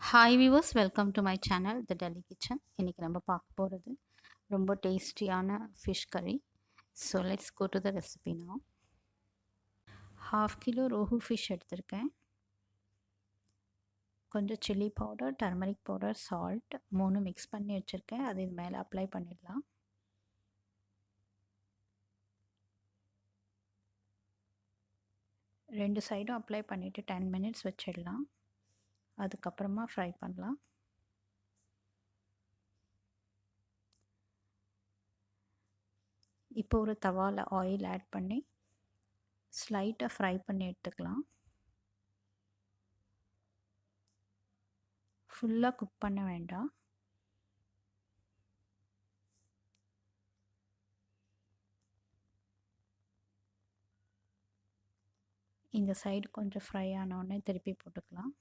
Hi viewers, welcome to my channel the Delhi kitchen. இன்றைக்கி நம்ம பார்க்க போகிறது ரொம்ப டேஸ்டியான ஃபிஷ் கறி. So let's go to the recipe now. 1/2 kilo rohu fish எடுத்திருக்கேன். கொஞ்சம் chilli powder, turmeric powder, salt 3 mix பண்ணி வச்சுருக்கேன். அது இது மேலே அப்ளை பண்ணிடலாம். ரெண்டு சைடும் அப்ளை பண்ணிவிட்டு 10 மினிட்ஸ் வச்சிடலாம். அதுக்கப்புறமா ஃப்ரை பண்ணலாம். இப்போ ஒரு தவாவில் ஆயில் ஆட் பண்ணி ஸ்லைட்டாக ஃப்ரை பண்ணி எடுத்துக்கலாம். ஃபுல்லாக குக் பண்ண வேண்டாம். இந்த சைடு கொஞ்சம் ஃப்ரை ஆனோடனே திருப்பி போட்டுக்கலாம்.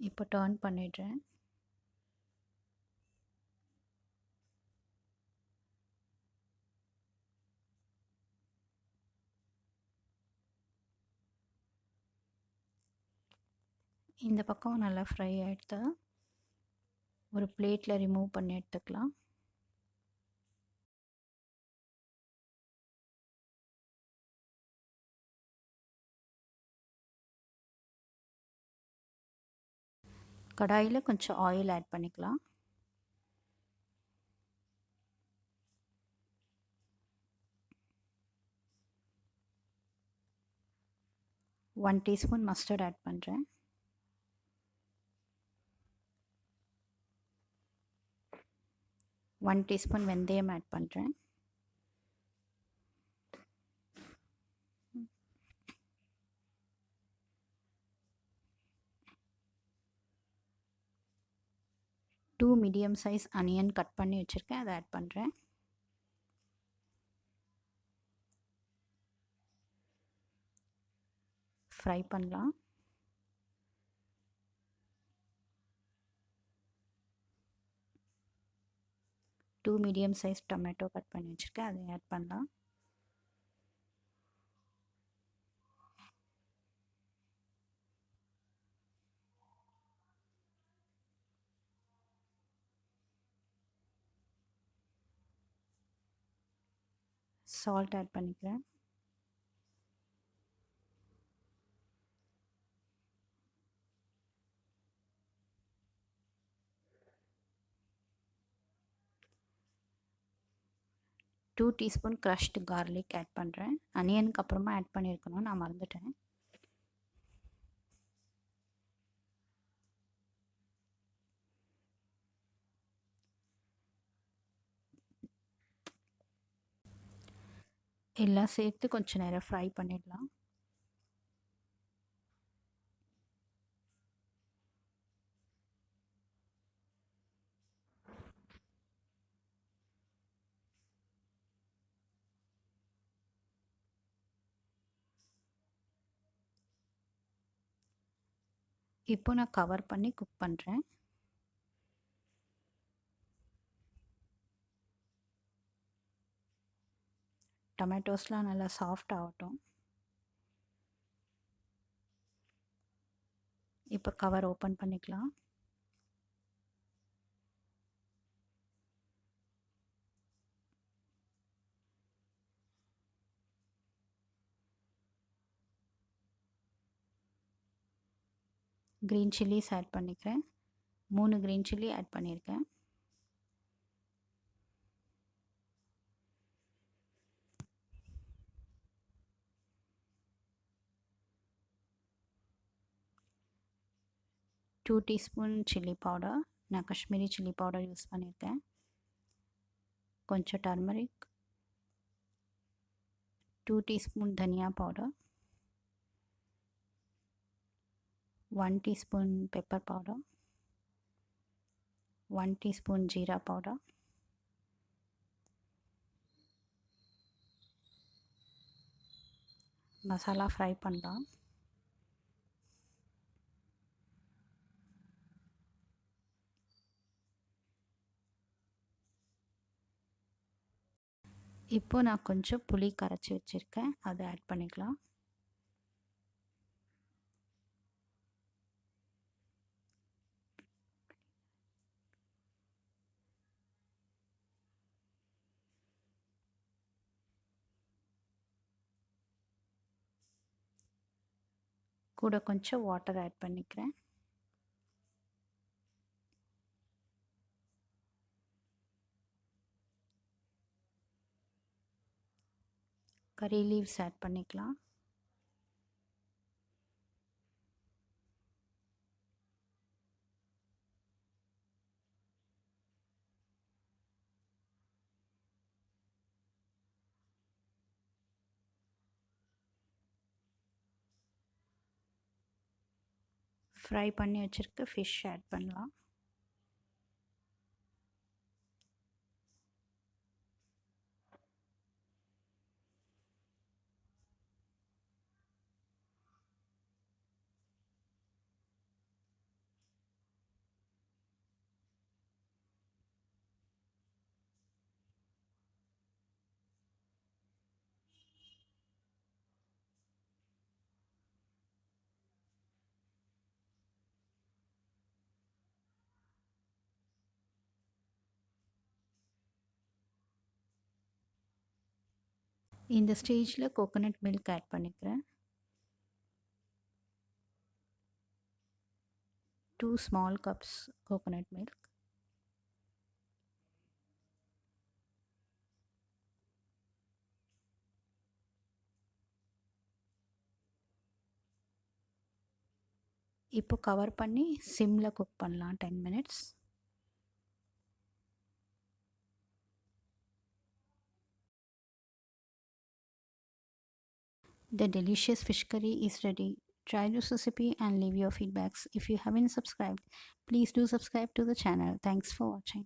இப்போ டர்ன் பண்ணிடுறேன். இந்த பக்கம் நல்லா ஃப்ரை ஆகிடுது. ஒரு பிளேட்டில் ரிமூவ் பண்ணி எடுத்துக்கலாம். கடாயில் கொஞ்சம் ஆயில் ஆட் பண்ணிக்கலாம். ஒன் டீஸ்பூன் மஸ்டர்ட் ஆட் பண்ணுறேன். ஒன் டீஸ்பூன் வெந்தயம் ஆட் பண்ணுறேன். Two medium size onion cut பண்ணி வச்சுருக்கேன், அதை ஆட் பண்ணுறேன். ஃப்ரை பண்ணலாம். Two medium size tomato cut பண்ணி வச்சுருக்கேன், அதை ஆட் பண்ணலாம். சால்ட் ஆட் பண்ணிக்கிறேன். Two teaspoon crushed garlic add பண்ணுறேன். அனியனுக்கு அப்புறமா ஆட் பண்ணியிருக்கணும், நான் மறந்துட்டேன். எல்லாம் சேர்த்து கொஞ்சம் நேரம் ஃப்ரை பண்ணிடலாம். இப்போ நான் கவர் பண்ணி குக் பண்ணுறேன். டொமேட்டோஸ்லாம் நல்லா சாஃப்ட் ஆகட்டும். இப்போ கவர் ஓப்பன் பண்ணிக்கலாம். க்ரீன் சில்லிஸ் ஆட் பண்ணிக்கிறேன். 3 க்ரீன் சில்லி ஆட் பண்ணியிருக்கேன். டூ டீஸ்பூன் சில்லி பவுடர், நான் காஷ்மீரி சில்லி பவுடர் யூஸ் பண்ணியிருக்கேன். கொஞ்சம் டர்மரிக், 2 டீஸ்பூன் தனியா powder, 1 teaspoon pepper powder, 1 teaspoon jeera powder, masala fry பண்ணலாம். இப்போ நான் கொஞ்சம் புளி கரைச்சி வச்சுருக்கேன், அதை ஆட் பண்ணிக்கலாம். கூட கொஞ்சம் வாட்டர் ஆட் பண்ணிக்கிறேன். கறி லீவ்ஸ் ஆட் பண்ணிக்கலாம். ஃப்ரை பண்ணி வச்சுருக்க ஃபிஷ் ஆட் பண்ணலாம். இந்த ஸ்டேஜில் கோகோனட் மில்க் ஆட் பண்ணிக்கிறேன். 2 ஸ்மால் கப்ஸ் கோகோனட் மில்க். இப்போ கவர் பண்ணி சிம்மில் குக் பண்ணலாம் 10 minutes. The delicious fish curry is ready. Try this recipe and leave your feedbacks. If you haven't subscribed, please do subscribe to the channel. Thanks for watching.